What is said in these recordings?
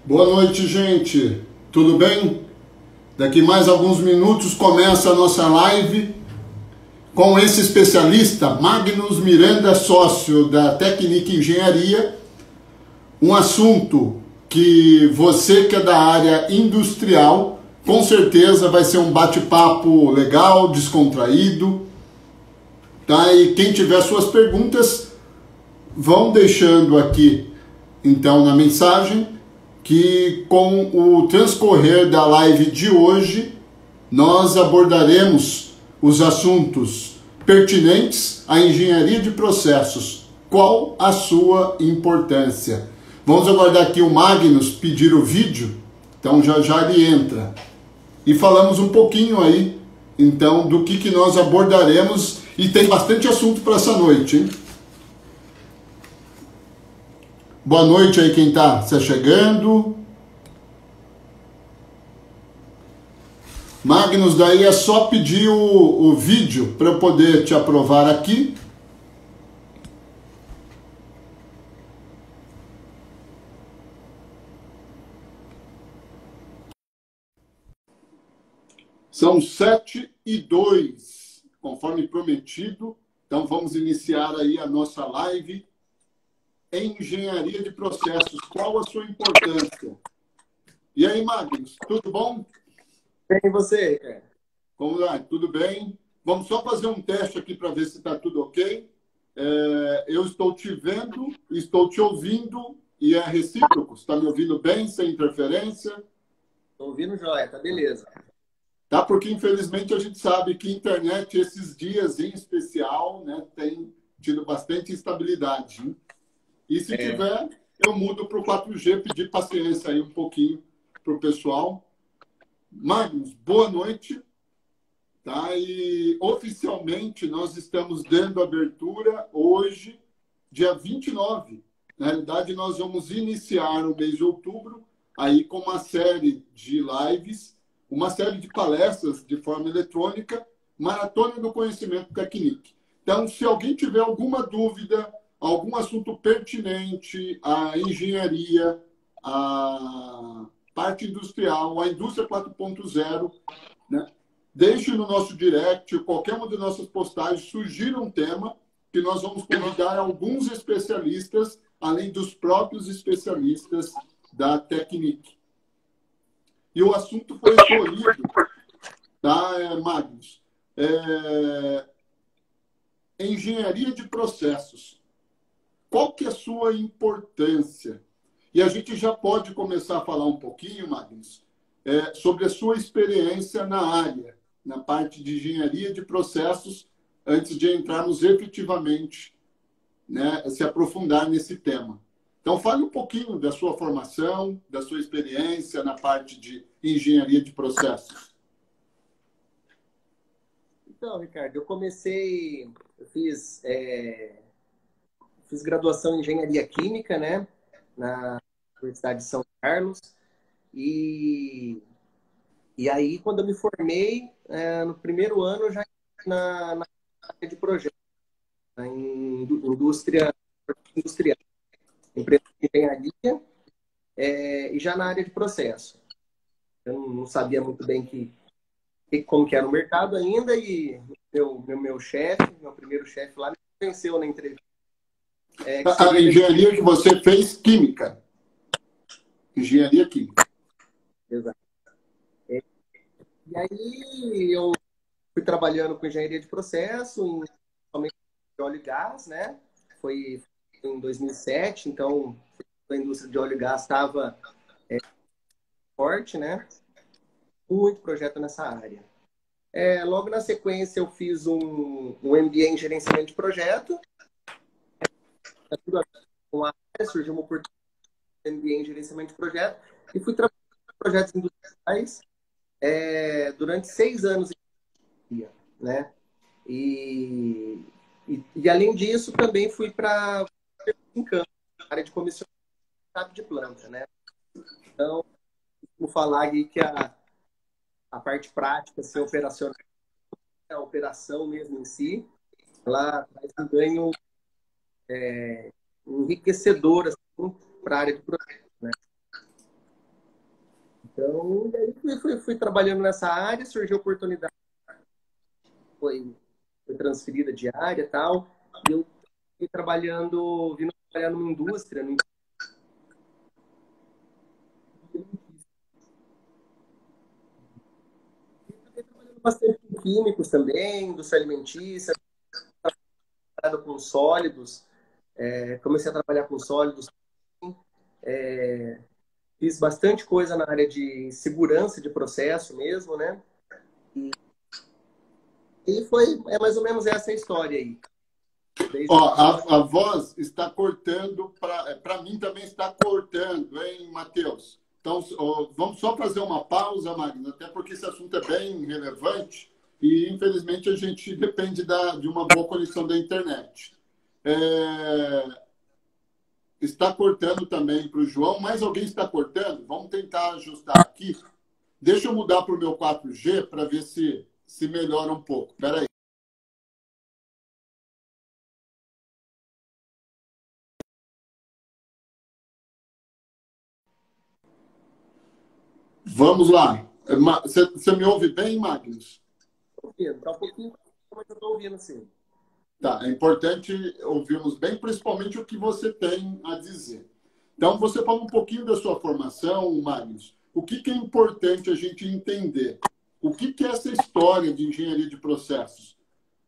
Boa noite, gente. Tudo bem? Daqui mais alguns minutos começa a nossa live com esse especialista, Magnus Miranda, sócio da Tecnic Engenharia. Um assunto que você que é da área industrial, com certeza vai ser um bate-papo legal, descontraído. Tá? E quem tiver suas perguntas, vão deixando aqui, então, na mensagem, que com o transcorrer da live de hoje, nós abordaremos os assuntos pertinentes à engenharia de processos. Qual a sua importância? Vamos aguardar aqui o Magnus pedir o vídeo, então já ele entra. E falamos um pouquinho aí, então, do que nós abordaremos, e tem bastante assunto para essa noite, hein? Boa noite aí quem está se chegando. Magnus, daí é só pedir o vídeo para eu poder te aprovar aqui. São 7h02, conforme prometido. Então vamos iniciar aí a nossa live. Engenharia de processos, qual a sua importância? E aí, Magnus, tudo bom? Bem, e você, cara? Como vai? Tudo bem? Vamos só fazer um teste aqui para ver se está tudo ok. Eu estou te vendo, estou te ouvindo e é recíproco. Você está me ouvindo bem, sem interferência? Tô ouvindo, joia, tá beleza. Tá, porque infelizmente a gente sabe que a internet, esses dias em especial, né, tem tido bastante instabilidade, hein? E se tiver, eu mudo para o 4G, pedir paciência aí um pouquinho para o pessoal. Magnus, boa noite. Tá? E oficialmente nós estamos dando abertura hoje, dia 29. Na realidade, nós vamos iniciar o mês de outubro aí com uma série de lives, uma série de palestras de forma eletrônica, Maratona do Conhecimento Tecnic. Então, se alguém tiver alguma dúvida, algum assunto pertinente à engenharia, à parte industrial, à indústria 4.0, né? Deixe no nosso direct, qualquer uma de nossas postagens, sugira um tema que nós vamos convidar alguns especialistas, além dos próprios especialistas da Tecnic. E o assunto foi escolhido, tá, Magnus? Engenharia de processos. Qual que é a sua importância? E a gente já pode começar a falar um pouquinho, Magnus, sobre a sua experiência na área, na parte de engenharia de processos, antes de entrarmos efetivamente, né, se aprofundar nesse tema. Então, fale um pouquinho da sua formação, da sua experiência na parte de engenharia de processos. Então, Ricardo, eu fiz graduação em Engenharia Química, né, na Universidade de São Carlos, e, e aí, quando eu me formei, no primeiro ano, eu já na área de projeto, em indústria industrial, empresa de engenharia, e já na área de processo. Eu não sabia muito bem como que era o mercado ainda, e meu chefe, meu primeiro chefe lá, me convenceu na entrevista. A engenharia que você fez, química. Engenharia química. Exato. E aí eu fui trabalhando com engenharia de processo, somente de óleo e gás, né? Foi em 2007, então a indústria de óleo e gás estava forte, né? Muito projeto nessa área. Logo na sequência eu fiz um MBA em gerenciamento de projeto. Tudo a ver com a área, surgiu uma oportunidade de MBA em gerenciamento de projeto e fui trabalhar em projetos industriais durante 6 anos, né? E além disso, também fui para a área de comissionamento de planta, né? Então, vou falar aqui que a parte prática, ser operacional, a operação mesmo em si, ela traz um ganho enriquecedor assim, para a área de projeto, né? Então, daí fui trabalhando nessa área, surgiu a oportunidade, foi transferida de área e tal, e eu fui trabalhando, vindo trabalhar numa indústria, trabalhando bastante com químicos também, indústria alimentícia, trabalhando com sólidos, comecei a trabalhar com sólidos, fiz bastante coisa na área de segurança de processo mesmo, né? E é mais ou menos essa a história aí. Ó, a voz está cortando, para mim também está cortando, hein, Matheus? Então, ó, vamos só fazer uma pausa, Magno, até porque esse assunto é bem relevante e, infelizmente, a gente depende de uma boa conexão da internet. Está cortando também para o João. Mais alguém está cortando? Vamos tentar ajustar aqui. Deixa eu mudar para o meu 4G para ver se melhora um pouco. Espera aí. Vamos lá. Você me ouve bem, Magnus? Estou ouvindo. Está um pouquinho, mas eu estou ouvindo, sim. Tá, é importante ouvirmos bem, principalmente o que você tem a dizer. Então, você fala um pouquinho da sua formação, Magnus. O que é importante a gente entender? O que é essa história de engenharia de processos?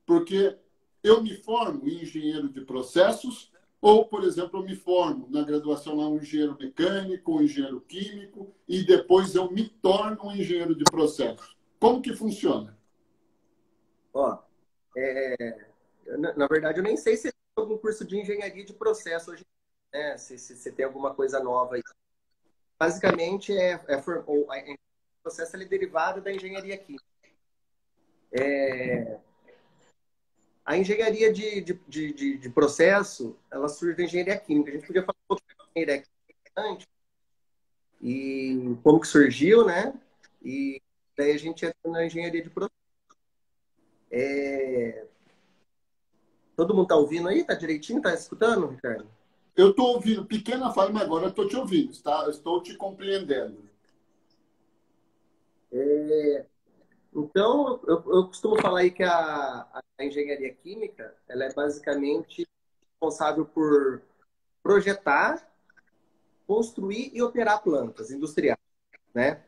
Porque eu me formo em engenheiro de processos, ou, por exemplo, eu me formo na graduação lá um engenheiro mecânico, um engenheiro químico, e depois eu me torno um engenheiro de processos. Como que funciona? Ó, na verdade, eu nem sei se tem algum curso de engenharia de processo hoje, né? Se tem alguma coisa nova aí. Basicamente, o processo é derivado da engenharia química. A engenharia de processo, ela surge da engenharia química. A gente podia falar um pouco da engenharia química antes, e como que surgiu, né? E daí a gente entra na engenharia de processo. Todo mundo tá ouvindo aí? Tá direitinho? Tá escutando, Ricardo? Eu estou ouvindo, pequena falha, mas agora eu estou te ouvindo, tá? Eu estou te compreendendo. Então, eu costumo falar aí que a engenharia química, ela é basicamente responsável por projetar, construir e operar plantas industriais, né?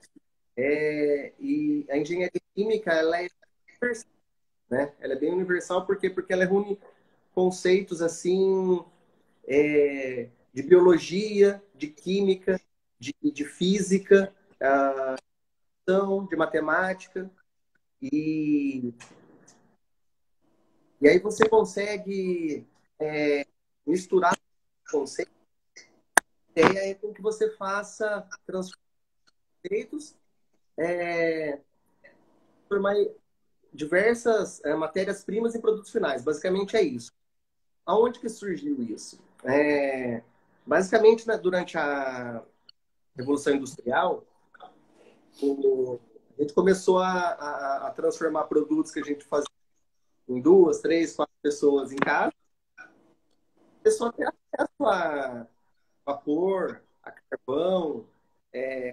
E a engenharia química, ela é universal, né? Ela é bem universal porque ela reúne conceitos assim de biologia, de química, de física, de matemática e, e aí você consegue misturar conceitos. A ideia é com que você faça conceitos, formar diversas matérias-primas e produtos finais. Basicamente é isso. Aonde que surgiu isso? Basicamente, né, durante a Revolução Industrial, a gente começou a transformar produtos que a gente fazia em 2, 3, 4 pessoas em casa. A pessoa ter acesso a vapor, a carvão,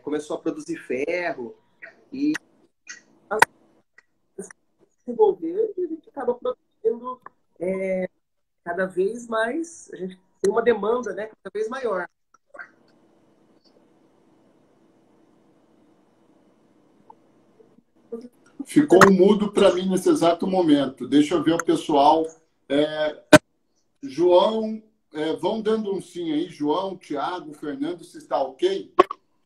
começou a produzir ferro e a se desenvolver e a gente acaba produzindo cada vez mais, a gente tem uma demanda, né, cada vez maior. Ficou um mudo para mim nesse exato momento. Deixa eu ver o pessoal. João, vão dando um sim aí. João, Tiago, Fernando, se está ok?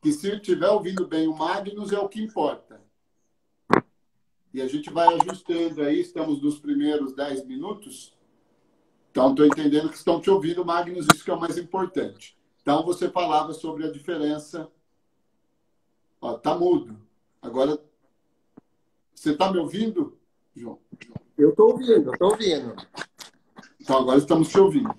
Que se estiver ouvindo bem o Magnus é o que importa. E a gente vai ajustando aí. Estamos nos primeiros 10 minutos. Então, estou entendendo que estão te ouvindo, Magnus, isso que é o mais importante. Então, você falava sobre a diferença. Ó, tá mudo. Agora, você está me ouvindo, João? Eu estou ouvindo, eu estou ouvindo. Então, agora estamos te ouvindo.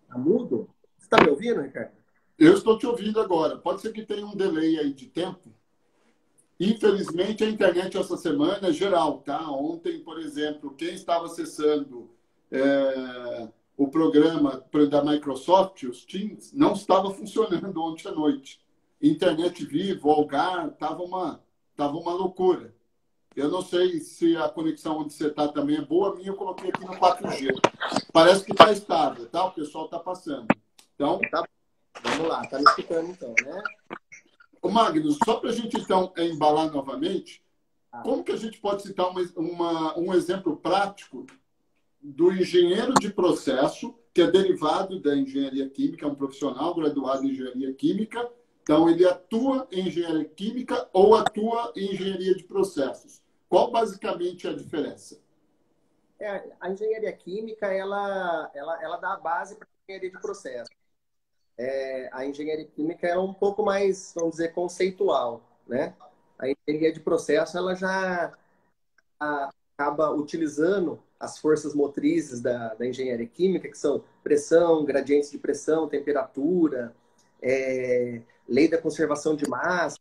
Tá mudo? Você está me ouvindo, Ricardo? Eu estou te ouvindo agora. Pode ser que tenha um delay aí de tempo. Infelizmente, a internet essa semana é geral, tá? Ontem, por exemplo, quem estava acessando o programa da Microsoft, os Teams, não estava funcionando ontem à noite. Internet Vivo, Algar, tava uma loucura. Eu não sei se a conexão onde você está também é boa. A minha eu coloquei aqui no 4G. Parece que está estável, tá? O pessoal está passando. Então, Tá, vamos lá, tá me escutando então, né? ô Magnus, só para a gente então embalar novamente, como que a gente pode citar um exemplo prático do engenheiro de processo, que é derivado da engenharia química, é um profissional graduado em engenharia química, então ele atua em engenharia química ou atua em engenharia de processos? Qual basicamente é a diferença? A engenharia química, ela dá a base para a engenharia de processo. A engenharia química é um pouco mais, vamos dizer, conceitual, né? A engenharia de processo, ela já acaba utilizando as forças motrizes da engenharia química, que são pressão, gradientes de pressão, temperatura, lei da conservação de massa,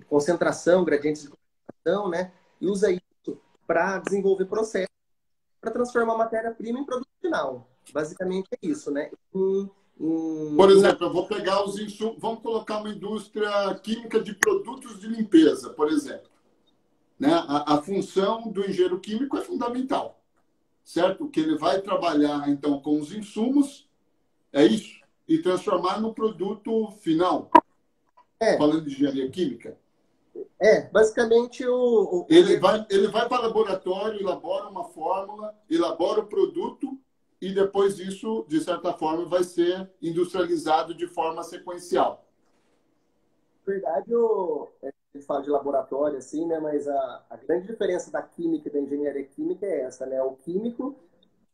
concentração, gradientes de concentração, né? E usa isso para desenvolver processos, para transformar a matéria-prima em produto final. Basicamente é isso, né? Por exemplo, eu vou pegar os insumos, vamos colocar uma indústria química de produtos de limpeza, por exemplo. Né? A função do engenheiro químico é fundamental, certo? Que ele vai trabalhar, então, com os insumos, é isso, e transformar no produto final. Falando de engenharia química. Basicamente ele vai para o laboratório, elabora uma fórmula, elabora o produto e depois isso, de certa forma, vai ser industrializado de forma sequencial. Na verdade, a gente fala de laboratório, assim, né? Mas a grande diferença da química e da engenharia química é essa, né? O químico,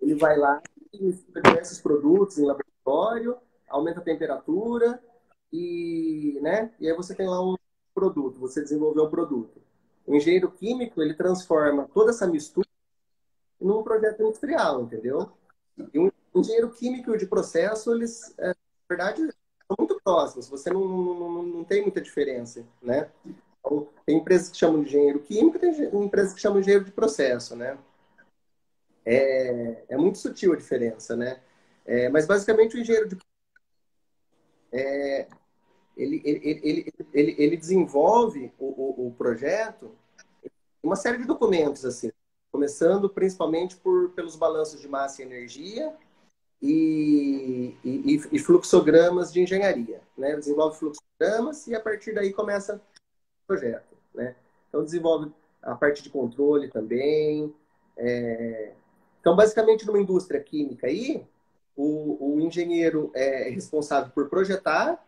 ele vai lá e mistura diversos produtos em laboratório, aumenta a temperatura né? E aí você tem lá um produto, você desenvolveu um produto. O engenheiro químico, ele transforma toda essa mistura num projeto industrial, entendeu? E um engenheiro químico e o de processo, eles, na verdade, são muito próximos. Você não tem muita diferença, né? Então, tem empresas que chamam de engenheiro químico, tem empresas que chamam de engenheiro de processo, né? É muito sutil a diferença, né? Mas, basicamente, o engenheiro de ele desenvolve o projeto uma série de documentos, assim, começando principalmente pelos balanços de massa e energia e fluxogramas de engenharia, né? Desenvolve fluxogramas e a partir daí começa o projeto, né? Então desenvolve a parte de controle também. Então, basicamente, numa indústria química aí, o engenheiro é responsável por projetar,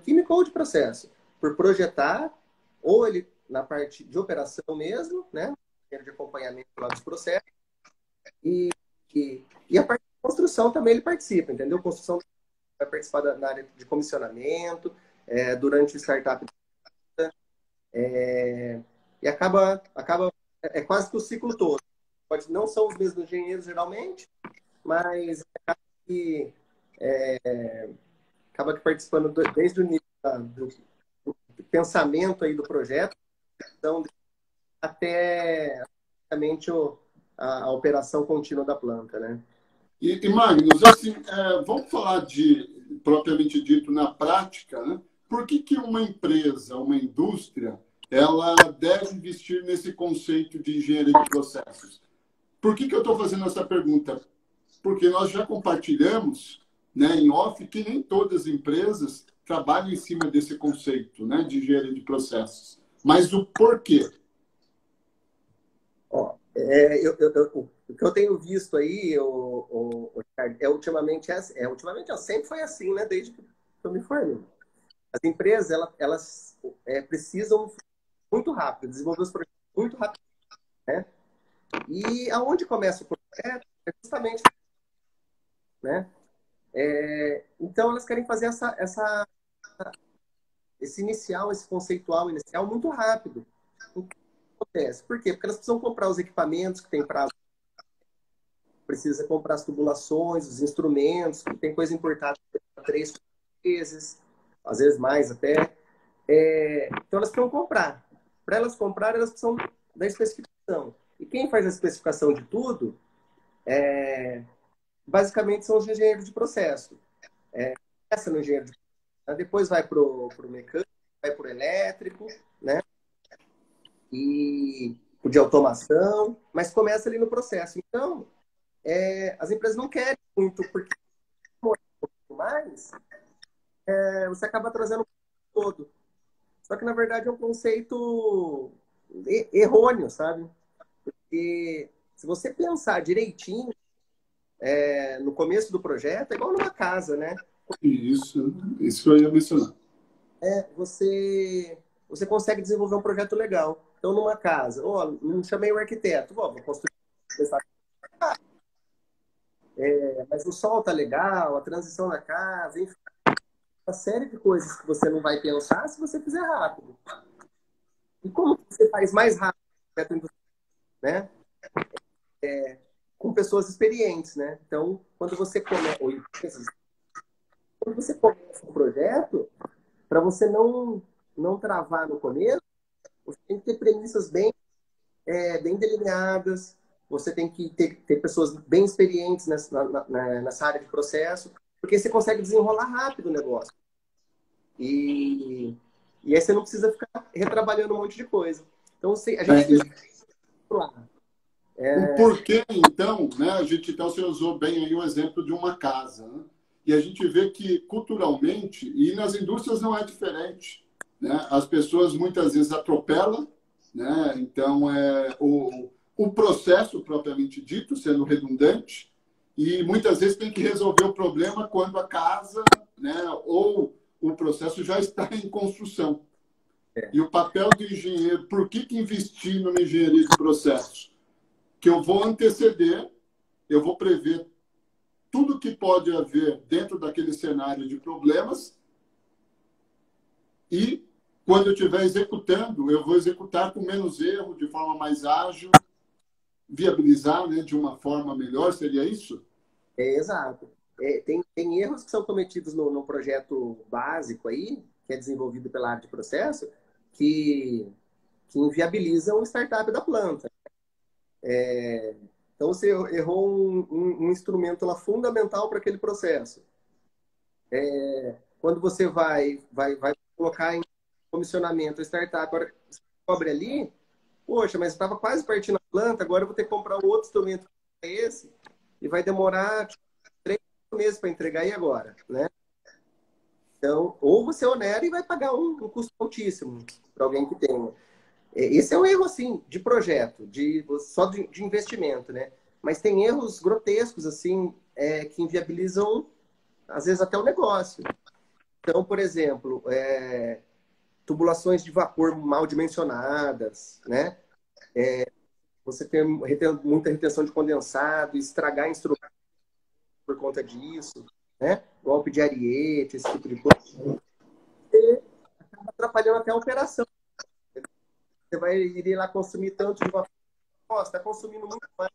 químico ou de processo, por projetar, ou ele na parte de operação mesmo, né? De acompanhamento lá dos processos, e a parte de construção também ele participa, entendeu? Construção vai participar na área de comissionamento, durante o startup, e acaba quase que o ciclo todo. Não são os mesmos engenheiros, geralmente, mas acaba que participando desde o início do pensamento aí do projeto, então, até basicamente a operação contínua da planta, né? E Magnus, assim, vamos falar de, propriamente dito, na prática, né? Por que uma empresa, uma indústria, ela deve investir nesse conceito de engenharia de processos? Por que eu estou fazendo essa pergunta? Porque nós já compartilhamos, né, em off, que nem todas as empresas trabalham em cima desse conceito, né, de engenharia de processos. Mas o porquê? O que eu tenho visto aí, Ricardo, ultimamente, sempre foi assim, né? Desde que eu me formei. As empresas, elas precisam muito rápido, desenvolver os projetos muito rápido, né? E aonde começa o projeto é justamente, né? Então, elas querem fazer esse conceitual inicial muito rápido. O que acontece? Por quê? Porque elas precisam comprar os equipamentos que têm prazo, precisa comprar as tubulações, os instrumentos, que tem coisa importada 3 vezes, às vezes mais até. Então, elas precisam comprar. Para elas comprarem, elas precisam da especificação. E quem faz a especificação de tudo Basicamente são os engenheiros de processo. Começa no engenheiro de processo, depois vai para o mecânico, vai para o elétrico, né? E o de automação, mas começa ali no processo. Então, as empresas não querem muito, porque mais você acaba trazendo o todo. Só que, na verdade, é um conceito errôneo, sabe? Porque se você pensar direitinho, no começo do projeto, é igual numa casa, né? Isso que eu ia mencionar. Você consegue desenvolver um projeto legal. Então, numa casa, não chamei o arquiteto, vou construir, mas o sol tá legal, a transição na casa, enfim, uma série de coisas que você não vai pensar se você fizer rápido. E como você faz mais rápido, né? Com pessoas experientes, né? Então, quando você começa um projeto, para você não travar no começo, você tem que ter premissas bem delineadas, você tem que ter pessoas bem experientes nessa área de processo, porque você consegue desenrolar rápido o negócio. E aí você não precisa ficar retrabalhando um monte de coisa. Então, a gente o porquê, então, né? Você usou bem aí o exemplo de uma casa, né? E a gente vê que, culturalmente, e nas indústrias não é diferente, né? As pessoas muitas vezes atropelam, né? Então, o processo propriamente dito, sendo redundante, e muitas vezes tem que resolver o problema quando a casa, né? Ou o processo já está em construção. E o papel do engenheiro, por que investir numa engenharia de processos? Que eu vou anteceder, eu vou prever tudo que pode haver dentro daquele cenário de problemas e, quando eu estiver executando, eu vou executar com menos erro, de forma mais ágil, viabilizar, né, de uma forma melhor, seria isso? Exato. Tem erros que são cometidos no projeto básico aí, que é desenvolvido pela área de processo, que inviabilizam o startup da planta. Então, você errou um instrumento lá fundamental para aquele processo. Quando você vai colocar em comissionamento a startup, agora você cobre ali, poxa, mas estava quase partindo a planta, agora eu vou ter que comprar um outro instrumento que é esse, e vai demorar 3 meses para entregar, e agora? Né? Então, ou você onera e vai pagar um custo altíssimo para alguém que tenha. Esse é um erro, assim, de projeto, só de investimento, né? Mas tem erros grotescos, assim, que inviabilizam, às vezes, até o negócio. Então, por exemplo, tubulações de vapor mal dimensionadas, né? Você tem muita retenção de condensado, estragar instrumento por conta disso, né? Golpe de ariete, esse tipo de coisa. E acaba atrapalhando até a operação. Você vai ir lá consumir tanto de vapor, está consumindo muito mais.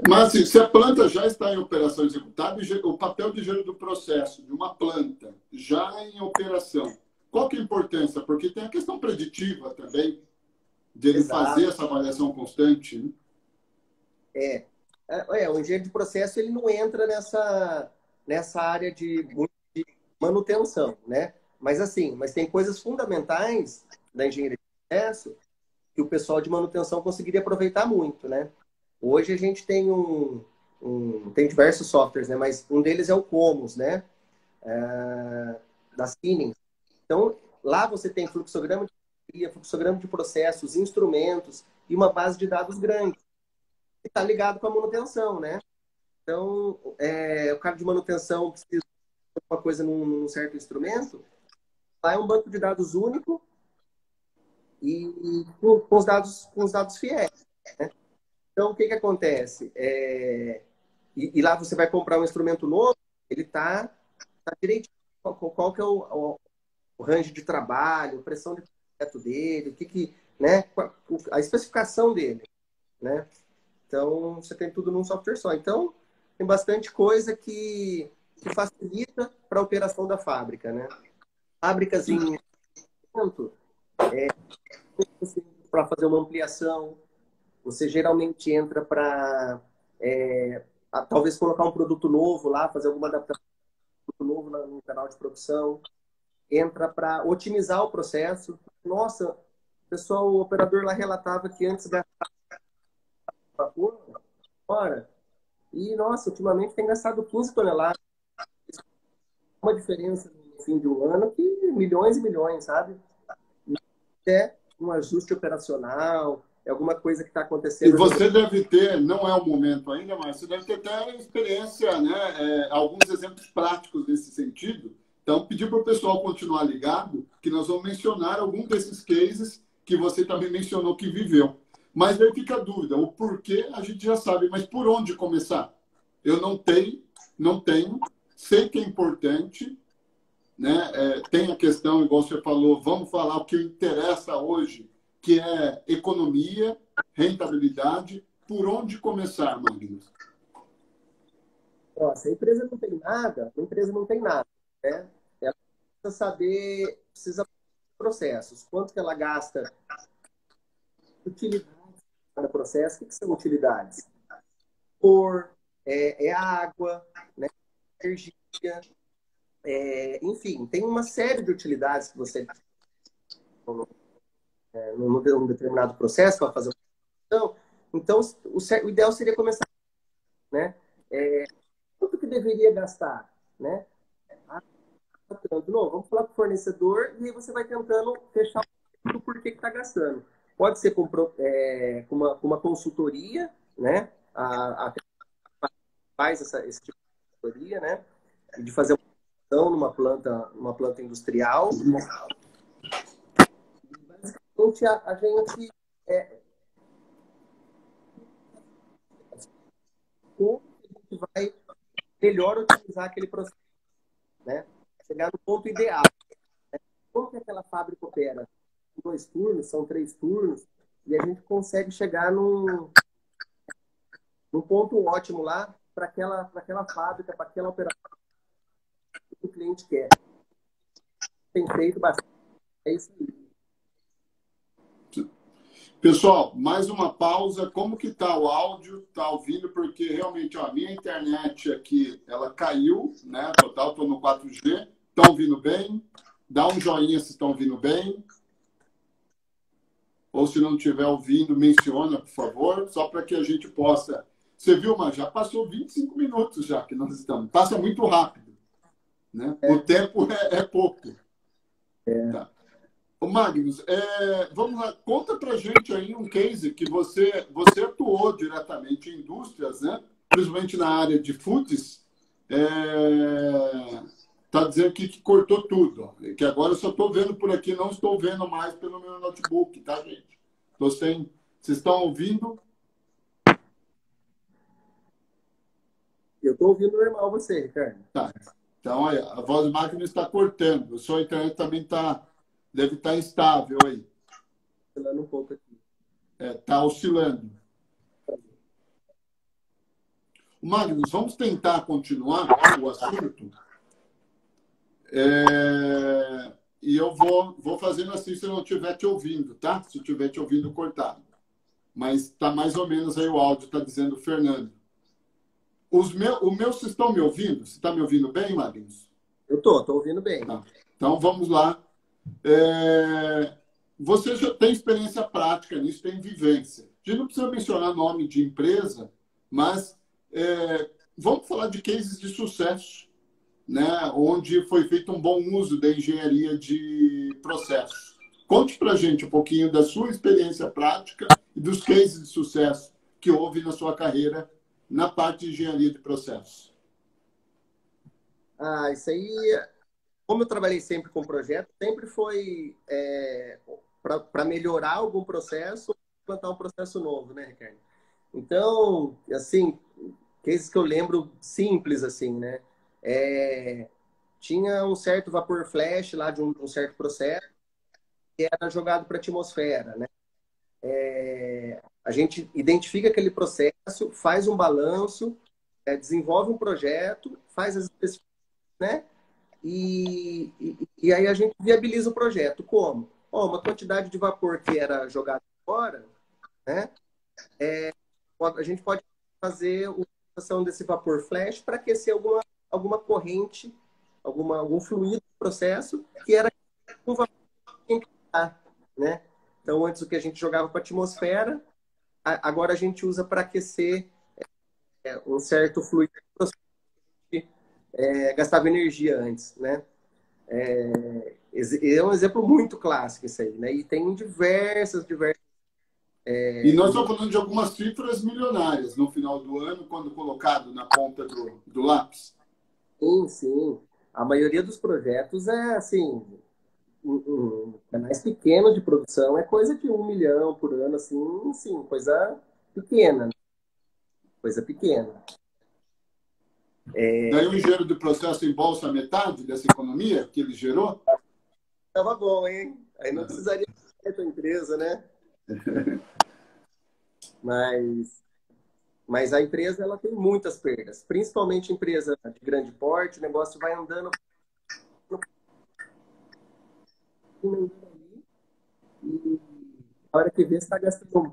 Mas, assim, se a planta já está em operação executada, o papel de engenheiro do processo de uma planta já em operação, qual que é a importância? Porque tem a questão preditiva também, de ele fazer essa avaliação constante. Né? O engenheiro de processo ele não entra nessa área de manutenção, né? Mas tem coisas fundamentais da engenharia de processo que o pessoal de manutenção conseguiria aproveitar muito, né? Hoje a gente tem tem diversos softwares, né? Mas um deles é o Comos, né? Da Siemens. Então, lá você tem fluxograma de processos, instrumentos e uma base de dados grande que está ligado com a manutenção, né? Então, o cara de manutenção precisa de uma coisa num certo instrumento, lá é um banco de dados único e com os dados fiéis, né? Então, o que acontece? E lá você vai comprar um instrumento novo, ele tá direitinho qual que é o range de trabalho, pressão de projeto dele, né? A especificação dele, né? Então, você tem tudo num software só. Então, tem bastante coisa que facilita para a operação da fábrica, né? Fábricas para fazer uma ampliação, Você geralmente entra para talvez colocar um produto novo lá, fazer alguma adaptação de produto novo no canal de produção. Entra para otimizar o processo. Nossa, o pessoal, o operador lá relatava que antes gastava hora e, nossa, ultimamente tem gastado 15 toneladas. Uma diferença no fim de um ano que milhões e milhões, sabe? É um ajuste operacional, é alguma coisa que está E acontecendo ali. você deve ter, não é o momento ainda, mas você deve ter até experiência, né? Alguns exemplos práticos nesse sentido. Então, pedir para o pessoal continuar ligado, que nós vamos mencionar algum desses cases que você também mencionou que viveu. Mas daí fica a dúvida, o porquê a gente já sabe, mas por onde começar? Eu não tenho, sei que é importante, né? Tem a questão, igual você falou, vamos falar o que interessa hoje, que é economia, rentabilidade. Por onde começar, Magnus? Nossa, a empresa não tem nada, a empresa não tem nada, né? Ela precisa saber, precisa de processos, quanto que ela gasta, utilidades no processo, o que são utilidades? Cor, água, né? Energia, enfim, tem uma série de utilidades que você num determinado processo para fazer uma ação. Então, o ideal seria começar, né? Quanto que deveria gastar, né? Tanto, não, vamos falar com o fornecedor e aí você vai tentando fechar o porquê que está gastando. Pode ser com uma consultoria, né? A faz esse tipo de consultoria, né? De fazer uma ação numa planta industrial. Basicamente, a gente como a gente vai melhor utilizar aquele processo, né? Chegar no ponto ideal. Como que aquela fábrica opera? 2 turnos, são 3 turnos, e a gente consegue chegar num ponto ótimo lá para aquela fábrica, para aquela operação que o cliente quer. Tem feito bastante. É isso aí. Pessoal, mais uma pausa. Como que tá o áudio? Tá ouvindo? Porque realmente, ó, a minha internet aqui, ela caiu, né? Total, estou no 4G. Estão ouvindo bem? Dá um joinha se estão ouvindo bem. Ou se não estiver ouvindo, menciona, por favor, só para que a gente possa... Você viu, mas já passou 25 minutos já que nós estamos. Passa muito rápido, né? O tempo é pouco. Tá. Ô, Magnus, vamos lá, conta para a gente aí um case que você atuou diretamente em indústrias, né? Principalmente na área de foods. Tá dizendo que cortou tudo, ó, que agora eu só estou vendo por aqui, não estou vendo mais pelo meu notebook, tá, gente? Tô sem... Vocês estão ouvindo? Eu estou ouvindo normal você, Ricardo. Tá. Então, aí, a voz do Magnus está cortando. A sua internet também deve estar instável aí. Falando um pouco aqui. Está oscilando. Magnus, vamos tentar continuar o assunto. E eu vou fazendo assim se eu não estiver te ouvindo, tá? Se eu estiver te ouvindo cortado. Mas está mais ou menos aí o áudio, está dizendo o Fernando. Os meus, vocês estão me ouvindo? Você está me ouvindo bem, Magnus? Eu estou ouvindo bem. Tá. Então, vamos lá. Você já tem experiência prática nisso, tem vivência. A gente não precisa mencionar nome de empresa, mas vamos falar de cases de sucesso, né? Onde foi feito um bom uso da engenharia de processos. Conte para a gente um pouquinho da sua experiência prática e dos cases de sucesso que houve na sua carreira na parte de engenharia de processos. Isso aí, como eu trabalhei sempre com projeto, sempre foi para melhorar algum processo, implantar um processo novo, né, Ricardo? Então, assim, cases que eu lembro simples, assim, né? Tinha um certo vapor flash lá de um certo processo que era jogado para a atmosfera, né? A gente identifica aquele processo, faz um balanço, desenvolve um projeto, faz as especificações, né? E aí a gente viabiliza o projeto. Como? Uma quantidade de vapor que era jogado fora, né? a gente pode fazer a utilização desse vapor flash para aquecer alguma corrente, algum fluido do processo, que era um vapor que tinha que estar, né? Então, antes o que a gente jogava para a atmosfera, agora a gente usa para aquecer um certo fluido que gastava energia antes, né? É um exemplo muito clássico isso aí, né? E tem diversas. E nós estamos falando de algumas cifras milionárias no final do ano, quando colocado na ponta do lápis. Sim, sim. A maioria dos projetos é assim, canais pequenos de produção é coisa de 1 milhão por ano, assim, sim, coisa pequena, né? Coisa pequena. Daí o engenheiro do processo embolsa metade dessa economia que ele gerou? Tava bom, hein? Aí não precisaria ter a tua empresa, né? Mas a empresa ela tem muitas perdas, principalmente empresa de grande porte, o negócio vai andando e a hora que vê, você está gastando um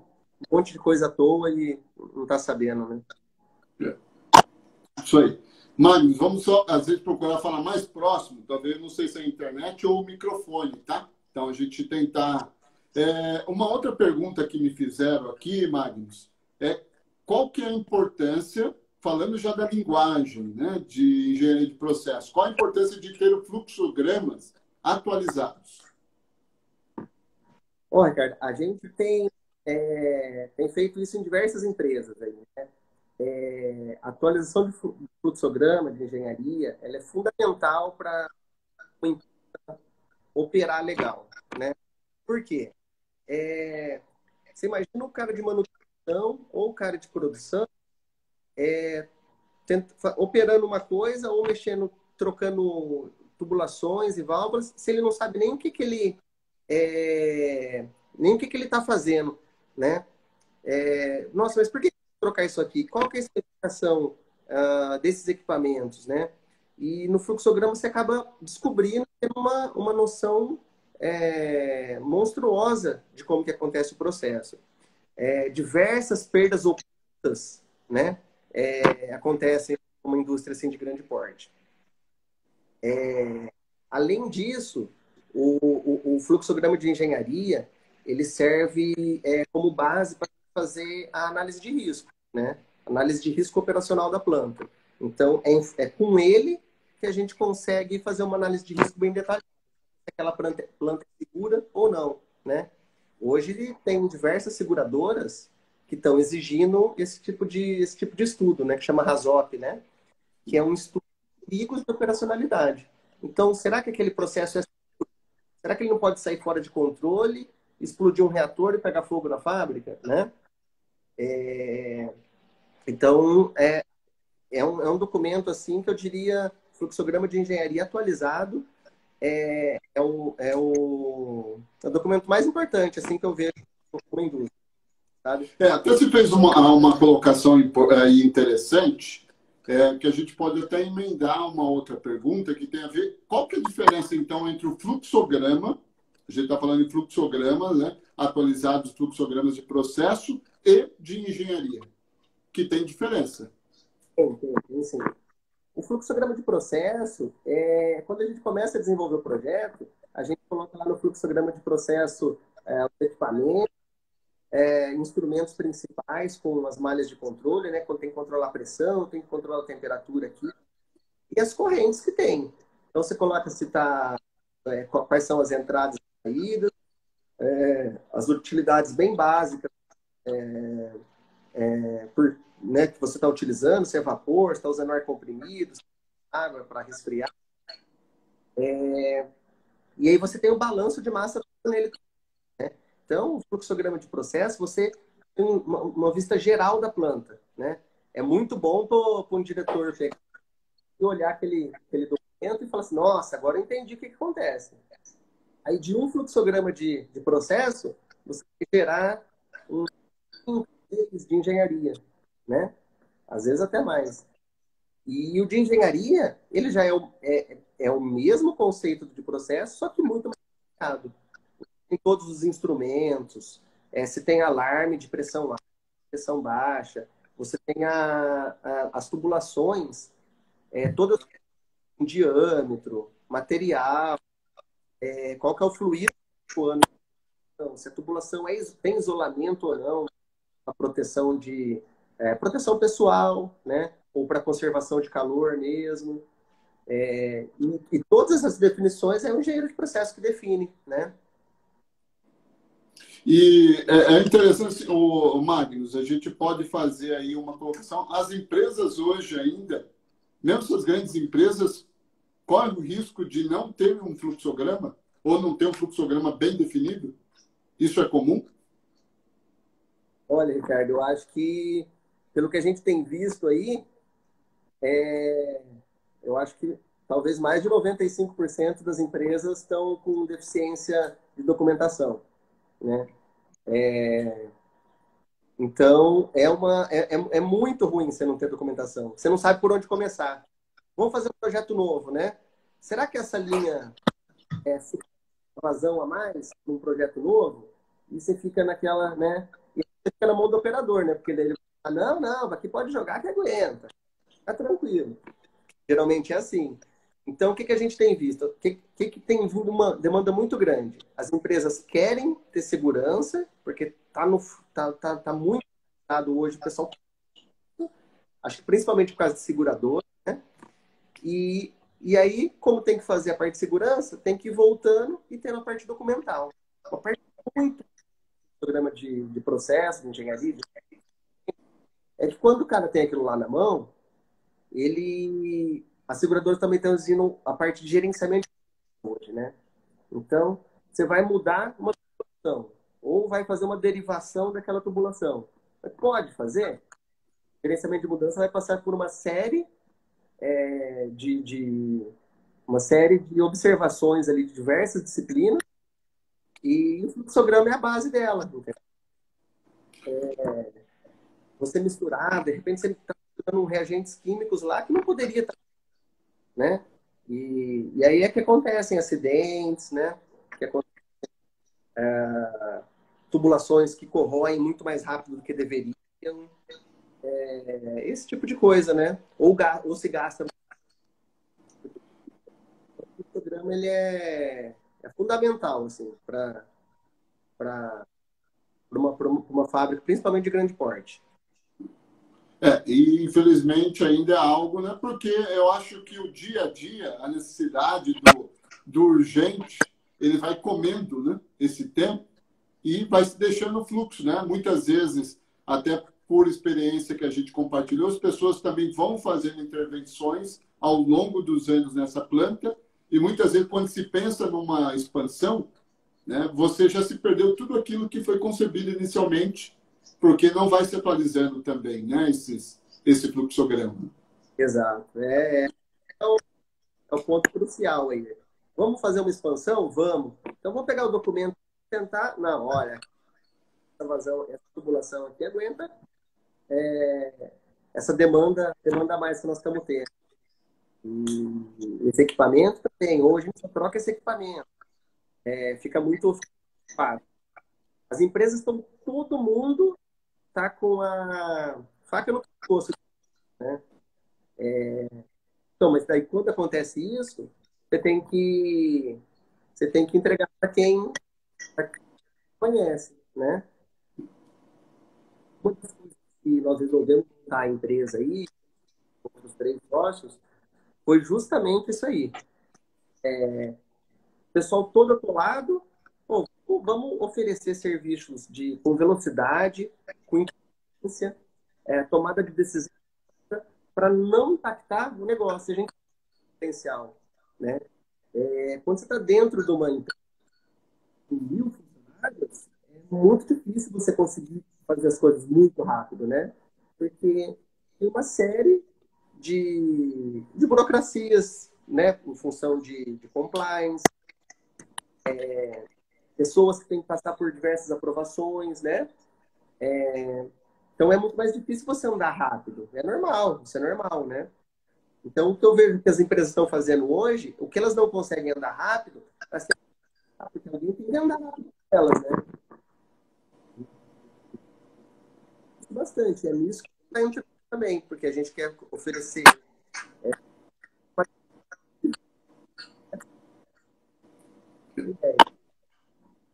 monte de coisa à toa e não está sabendo, né? Isso aí. Magnus, vamos só, às vezes, procurar falar mais próximo, talvez, não sei se é a internet ou o microfone, tá? Então, a gente tentar... uma outra pergunta que me fizeram aqui, Magnus, é qual que é a importância, falando já da linguagem, né, de engenharia de processo, qual a importância de ter fluxogramas atualizados? Ó, Ricardo, a gente tem feito isso em diversas empresas aí, né? A atualização de fluxograma de engenharia, ela é fundamental para operar legal, né? Por quê? Você imagina o cara de manutenção ou o cara de produção operando uma coisa ou mexendo, trocando tubulações e válvulas, se ele não sabe nem o que ele nem o que ele está fazendo, né? Nossa, mas por que trocar isso aqui? Qual que é a especificação desses equipamentos, né? E no fluxograma você acaba descobrindo, tendo uma noção monstruosa de como que acontece o processo. Diversas perdas ocultas, né? Acontecem numa indústria assim, de grande porte. Além disso, o fluxograma de engenharia ele serve como base para fazer a análise de risco, né? Análise de risco operacional da planta. Então, é com ele que a gente consegue fazer uma análise de risco bem detalhada, se aquela planta é segura ou não, né? Hoje tem diversas seguradoras que estão exigindo esse tipo de estudo, né? Que chama RASOP, né? Que é um estudo de perigos de operacionalidade. Então, será que aquele processo será que ele não pode sair fora de controle, explodir um reator e pegar fogo na fábrica, né? Então, é um documento assim que eu diria fluxograma de engenharia atualizado é o documento mais importante assim que eu vejo como indústria, sabe? Até você fez uma colocação aí interessante, que a gente pode até emendar uma outra pergunta que tem a ver, qual que é a diferença, então, entre o fluxograma, a gente está falando de fluxogramas, né, atualizados fluxogramas de processo e de engenharia, que tem diferença. Tem, sim. O fluxograma de processo, quando a gente começa a desenvolver o projeto, a gente coloca lá no fluxograma de processo os equipamentos, instrumentos principais com as malhas de controle, né? Quando tem que controlar a pressão, tem que controlar a temperatura aqui, e as correntes que tem. Então você coloca se tá, quais são as entradas e saídas, as utilidades bem básicas né, que você está utilizando, se é vapor, se está usando ar comprimido, se é água para resfriar. E aí você tem o balanço de massa nele. Então, o fluxograma de processo, você tem uma vista geral da planta, né? É muito bom para um diretor pegar e olhar aquele documento e falar assim, nossa, agora eu entendi o que acontece. Aí, de um fluxograma de processo, você vai gerar um de engenharia, né? Às vezes até mais. E o de engenharia, ele já é o mesmo conceito de processo, só que muito mais complicado. Tem todos os instrumentos, se tem alarme de pressão alta, pressão baixa, você tem as tubulações, todas com diâmetro, material, qual que é o fluido do ano, se a tubulação tem isolamento ou não, a proteção proteção pessoal, né? Ou para conservação de calor mesmo. E todas essas definições é o engenheiro de processo que define, né? E é interessante, o Magnus, a gente pode fazer aí uma colocação. As empresas hoje ainda, mesmo essas grandes empresas, correm o risco de não ter um fluxograma ou não ter um fluxograma bem definido? Isso é comum? Olha, Ricardo, eu acho que, pelo que a gente tem visto aí, eu acho que talvez mais de 95% das empresas estão com deficiência de documentação, né? Então, é muito ruim você não ter documentação. Você não sabe por onde começar. Vamos fazer um projeto novo, né? Será que essa linha se vazão a mais num projeto novo? E você fica naquela, né? E você fica na mão do operador, né? Porque daí ele fala, não, aqui pode jogar que aguenta. Tá tranquilo. Geralmente é assim. Então, o que a gente tem visto? O que tem vindo uma demanda muito grande? As empresas querem ter segurança, porque tá muito complicado hoje, o pessoal, acho que principalmente por causa de segurador, né? E aí, como tem que fazer a parte de segurança, tem que ir voltando e tendo a parte documental. Uma parte muito do programa de processo, de engenharia, é que quando o cara tem aquilo lá na mão, a seguradora também está usando a parte de gerenciamento hoje, né? Então, você vai mudar uma tubulação ou vai fazer uma derivação daquela tubulação. Mas pode fazer. O gerenciamento de mudança vai passar por uma série uma série de observações ali de diversas disciplinas e o fluxograma é a base dela. Entendeu? Você misturar, de repente você está misturando reagentes químicos lá que não poderia estar, né? E aí é que acontecem acidentes, né? Que acontecem, tubulações que corroem muito mais rápido do que deveriam. Esse tipo de coisa, né? Ou se gasta. O programa ele é fundamental assim, para uma fábrica, principalmente de grande porte. E infelizmente ainda é algo, né? Porque eu acho que o dia a dia, a necessidade do urgente, ele vai comendo, né, esse tempo e vai se deixando o fluxo, né? Muitas vezes, até por experiência que a gente compartilhou, as pessoas também vão fazendo intervenções ao longo dos anos nessa planta e muitas vezes quando se pensa numa expansão, né, você já se perdeu tudo aquilo que foi concebido inicialmente, porque não vai se atualizando também, né, esse fluxograma. Exato. É o ponto crucial aí. Vamos fazer uma expansão? Vamos. Então, vamos pegar o documento e tentar. Não, olha, essa vazão, essa tubulação aqui aguenta essa demanda a mais que nós estamos tendo. E esse equipamento também. Hoje a gente só troca esse equipamento. Fica muito fácil. As empresas estão, todo mundo está com a faca no pescoço, né? Então, mas daí quando acontece isso, você tem que entregar para quem conhece, né? Muitas coisas que nós resolvemos montar a empresa aí, com os 3 sócios, foi justamente isso aí. O pessoal todo atolado, pô, vamos oferecer serviços com velocidade, com inteligência, tomada de decisão, para não impactar o negócio, a gente tem potencial, né? Quando você está dentro de uma empresa com 1.000 funcionários, é muito difícil você conseguir fazer as coisas muito rápido, né? Porque tem uma série de burocracias, né? Em função de compliance, pessoas que têm que passar por diversas aprovações, né? Então é muito mais difícil você andar rápido. É normal, isso é normal, né? Então o que eu vejo que as empresas estão fazendo hoje, o que elas não conseguem andar rápido, porque alguém tem que andar rápido com elas, né? bastante. É nisso que está entrando também, porque a gente quer oferecer.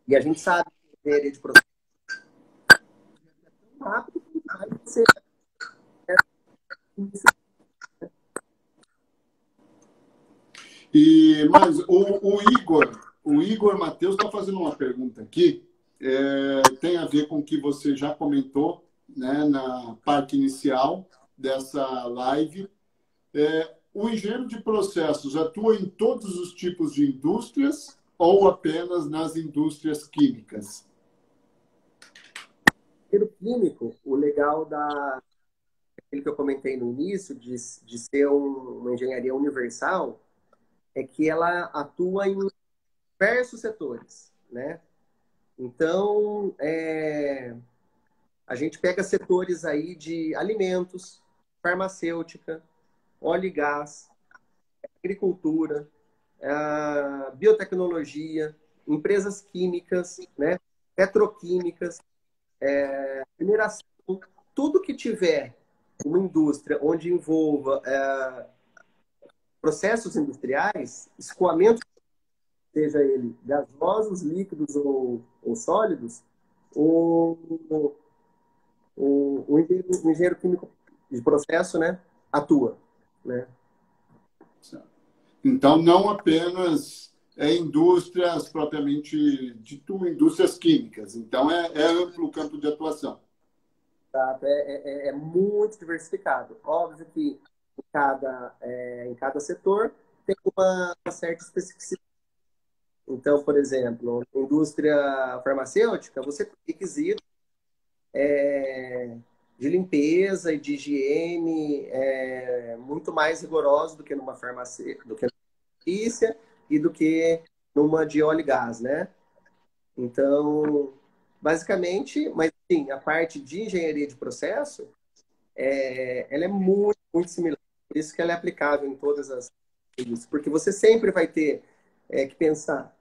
E a gente sabe que a engenharia de processo é tão rápido que vai ser. Mas o Igor Matheus está fazendo uma pergunta aqui, tem a ver com o que você já comentou, né, na parte inicial dessa live. O engenheiro de processos atua em todos os tipos de indústrias ou apenas nas indústrias químicas? Engenheiro químico, o legal aquele que eu comentei no início, de ser uma engenharia universal, é que ela atua em diversos setores, né? Então, a gente pega setores aí de alimentos, farmacêutica, óleo e gás, agricultura, biotecnologia, empresas químicas, né? Petroquímicas, mineração, tudo que tiver uma indústria onde envolva processos industriais, escoamento, seja ele gasosos, líquidos ou sólidos, o, o engenheiro químico de processo, né, atua, né? Então, não apenas indústrias propriamente dito, indústrias químicas. Então, é amplo o campo de atuação. Tá? É muito diversificado. Óbvio que em cada setor tem uma certa especificidade. Então, por exemplo, indústria farmacêutica, você tem requisitos de limpeza e de higiene muito mais rigorosos do que numa farmácia, do que notícia e do que numa de óleo e gás, né? Então, basicamente, mas sim, a parte de engenharia de processo, ela é muito, muito similar. Por isso que ela é aplicável em todas as indústrias, porque você sempre vai ter que pensar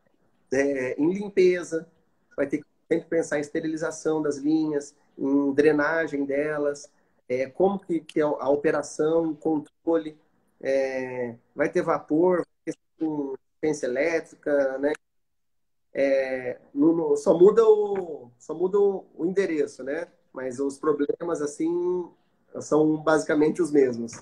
em limpeza, vai ter que sempre pensar em esterilização das linhas, em drenagem delas, como que é a operação, controle, vai ter vapor, vai ter assistência elétrica, né? Só muda o endereço, né? Mas os problemas, assim, são basicamente os mesmos.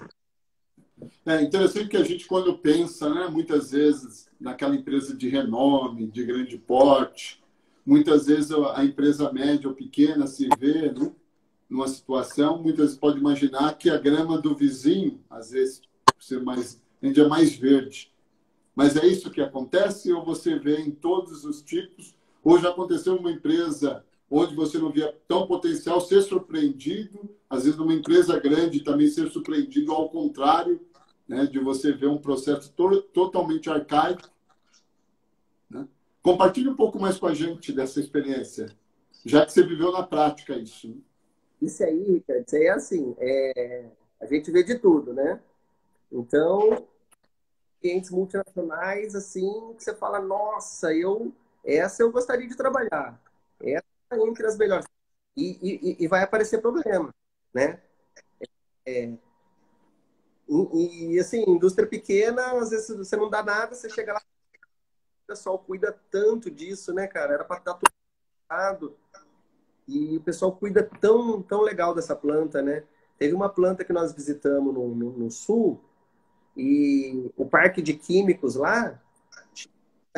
É interessante que a gente, quando pensa, né, muitas vezes, naquela empresa de renome, de grande porte, muitas vezes a empresa média ou pequena se vê, né, numa situação, muitas vezes pode imaginar que a grama do vizinho, às vezes, ser mais, ainda é mais verde. Mas é isso que acontece ou você vê em todos os tipos? Ou já aconteceu numa empresa onde você não via tão potencial ser surpreendido, às vezes numa empresa grande também ser surpreendido ao contrário, né, de você ver um processo totalmente arcaico, né? Compartilhe um pouco mais com a gente dessa experiência, já que você viveu na prática isso. Isso aí, Ricardo, isso aí é assim, a gente vê de tudo, né? Então, clientes multinacionais, assim, que você fala, nossa, essa eu gostaria de trabalhar. Essa é entre as melhores. E vai aparecer problema, né? Assim, indústria pequena, às vezes você não dá nada, você chega lá, o pessoal cuida tanto disso, né, cara? Era para estar tudo errado. E o pessoal cuida tão, tão legal dessa planta, né? Teve uma planta que nós visitamos no sul, e o parque de químicos lá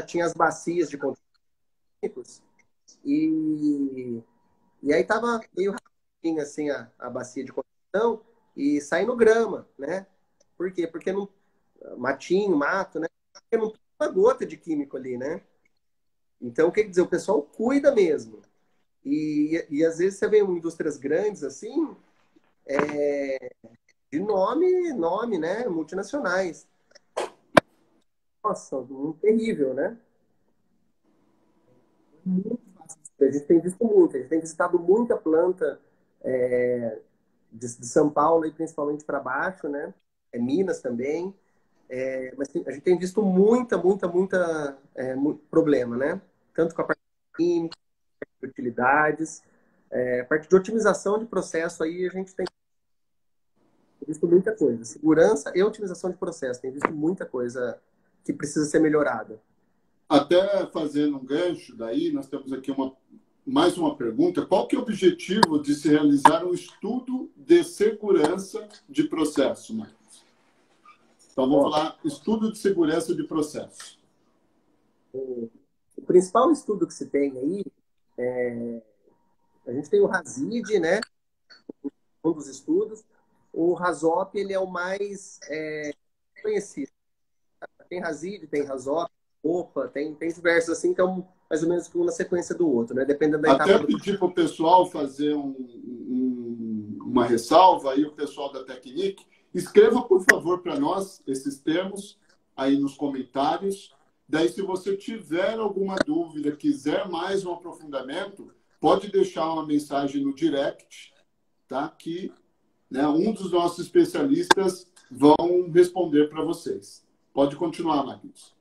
tinha as bacias de controle de químicos, e aí tava meio rapidinho assim a bacia de contenção e saindo grama, né? Por quê? Porque não matinho, mato, né? Porque não tem uma gota de químico ali, né? Então, quer dizer, o pessoal cuida mesmo. E às vezes você vê em indústrias grandes assim, de nome, né? Multinacionais. Nossa, terrível, né? Muito fácil. A gente tem visto muito, a gente tem visitado muita planta de São Paulo, e principalmente para baixo, né? Minas também. Mas a gente tem visto muito problema, né? Tanto com a parte química, utilidades. A parte de otimização de processo aí a gente tem visto muita coisa. Segurança e otimização de processo. Tem visto muita coisa que precisa ser melhorada. Até fazendo um gancho daí, nós temos aqui mais uma pergunta. Qual que é o objetivo de se realizar um estudo de segurança de processo, Marcos? Então, vamos falar estudo de segurança de processo. O principal estudo que se tem aí, a gente tem o RASID, né? Um dos estudos. O RASOP, ele é o mais conhecido. Tem RASID, tem RASOP, OPA, tem diversos assim, que é mais ou menos um na sequência do outro, né? Dependendo da etapa. Até pedir para o pessoal fazer uma ressalva aí, o pessoal da Technic. Escreva, por favor, para nós esses termos aí nos comentários. Daí, se você tiver alguma dúvida, quiser mais um aprofundamento, pode deixar uma mensagem no direct, tá? Que, né, um dos nossos especialistas vão responder para vocês. Pode continuar, Marquinhos.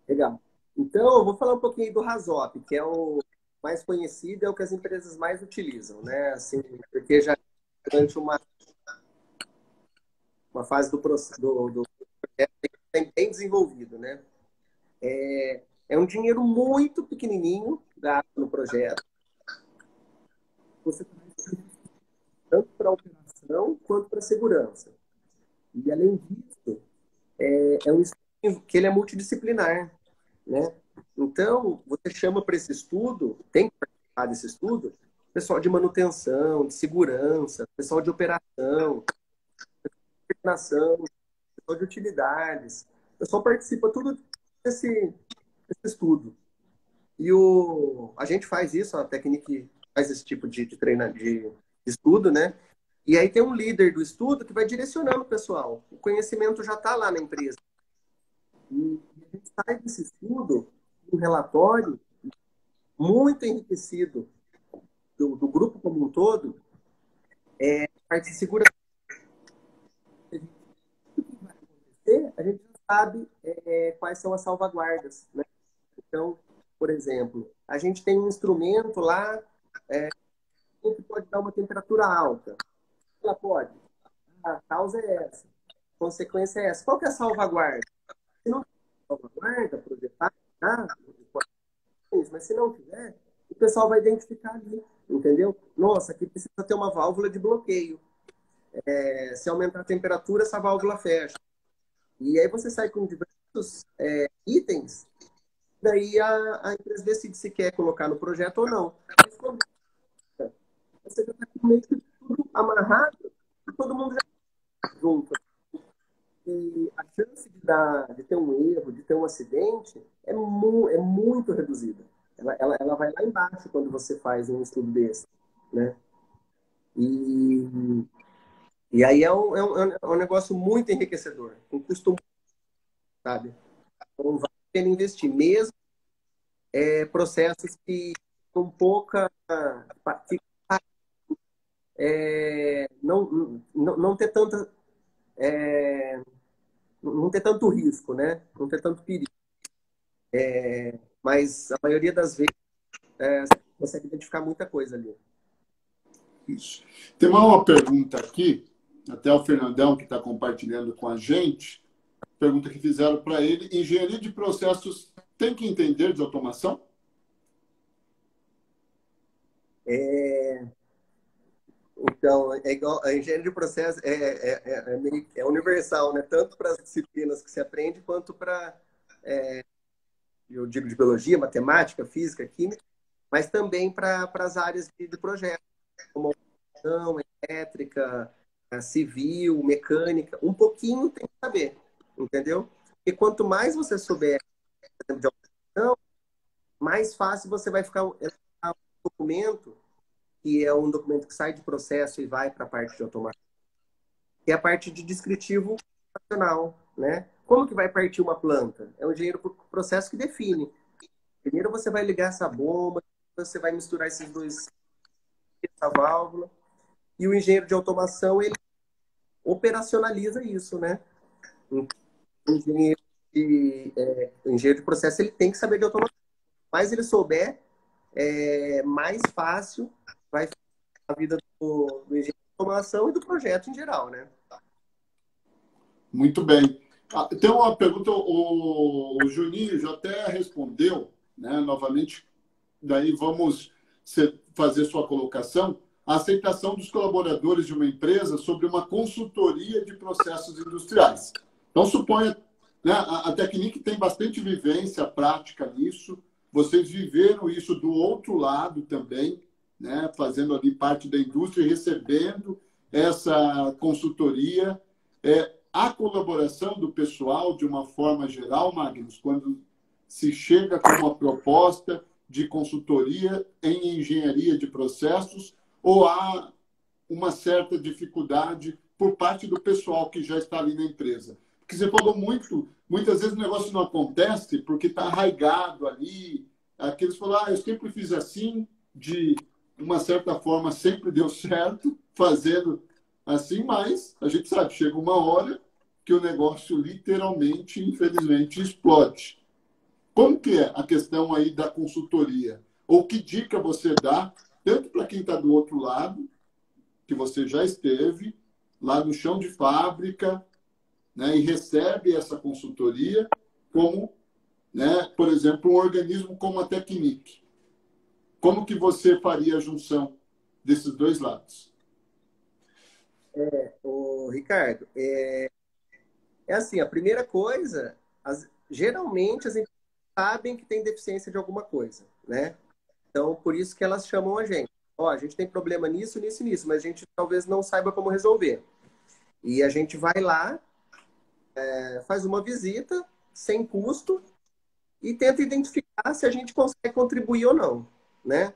Legal. Então, eu vou falar um pouquinho do RASOP, que é o mais conhecido, é o que as empresas mais utilizam, né? Assim, porque já durante uma fase do processo do projeto bem desenvolvido, né? É um dinheiro muito pequenininho gasto no projeto. Você tanto para a operação quanto para a segurança. E, além disso, é um estudo que ele é multidisciplinar, né? Então, você chama para esse estudo, tem que participar desse estudo, pessoal de manutenção, de segurança, pessoal de operação, pessoal de utilidades. O pessoal participa tudo desse estudo. E a gente faz isso, a Technic faz esse tipo de estudo, né? E aí tem um líder do estudo que vai direcionando o pessoal. O conhecimento já está lá na empresa. E a gente sai desse estudo um relatório muito enriquecido do grupo como um todo, parte de segurança. A gente já sabe quais são as salvaguardas, né? Então, por exemplo, a gente tem um instrumento lá que pode dar uma temperatura alta. Ela pode. A causa é essa. A consequência é essa. Qual que é a salvaguarda? Se não tiver salvaguarda projetada, tá? Mas se não tiver, o pessoal vai identificar ali, entendeu? Nossa, aqui precisa ter uma válvula de bloqueio. Se aumentar a temperatura, essa válvula fecha. E aí você sai com diversos itens, daí a empresa decide se quer colocar no projeto ou não. Mas quando você já está com meio que tudo amarrado, todo mundo já está junto. E a chance de ter um erro, de ter um acidente, é muito reduzida. Ela vai lá embaixo quando você faz um estudo desse, né? E aí é um negócio muito enriquecedor, um custo muito, sabe? Então vale a pena investir, mesmo processos que com pouca não ter tanta não ter tanto risco, né? Não ter tanto perigo. Mas a maioria das vezes você consegue identificar muita coisa ali. Isso. Tem uma pergunta aqui, até o Fernandão que está compartilhando com a gente, pergunta que fizeram para ele: engenharia de processos tem que entender de automação? Então, é igual, a engenharia de processo é universal, né? Tanto para as disciplinas que se aprende, quanto para, eu digo, de biologia, matemática, física, química, mas também para as áreas de projeto, como automação, elétrica, civil, mecânica. Um pouquinho tem que saber, entendeu? E quanto mais você souber de automação, mais fácil você vai ficar um documento, que é um documento que sai de processo e vai para a parte de automação, que é a parte de descritivo operacional, né? Como que vai partir uma planta? É o engenheiro por processo que define. Primeiro você vai ligar essa bomba, você vai misturar esses dois, essa válvula, e o engenheiro de automação, ele operacionaliza isso, né? Então, o engenheiro de processo, ele tem que saber de automação. Mais ele souber, mais fácil vai facilitar a vida do engenheiro de automação e do projeto em geral, né? Muito bem. Tem uma pergunta, o Juninho já até respondeu, né? Novamente, daí vamos fazer sua colocação. A aceitação dos colaboradores de uma empresa sobre uma consultoria de processos industriais. Então, suponha, né, a Tecnip tem bastante vivência prática nisso. Vocês viveram isso do outro lado também, né, fazendo ali parte da indústria e recebendo essa consultoria. A colaboração do pessoal, de uma forma geral, Magnus, quando se chega com uma proposta de consultoria em engenharia de processos, ou há uma certa dificuldade por parte do pessoal que já está ali na empresa? Porque você falou muitas vezes o negócio não acontece porque está arraigado ali. Aqueles falaram, eu sempre fiz assim, de uma certa forma sempre deu certo, fazendo assim, mas a gente sabe, chega uma hora que o negócio literalmente, infelizmente, explode. Como que é a questão aí da consultoria? Ou que dica você dá, tanto para quem está do outro lado, que você já esteve, lá no chão de fábrica, né, e recebe essa consultoria, como, né, por exemplo, um organismo como a Tecnip. Como que você faria a junção desses dois lados? Ricardo, assim, a primeira coisa, geralmente as empresas sabem que tem deficiência de alguma coisa, né? Então, por isso que elas chamam a gente. Ó, a gente tem problema nisso, nisso e nisso, mas a gente talvez não saiba como resolver. E a gente vai lá, faz uma visita, sem custo, e tenta identificar se a gente consegue contribuir ou não, né?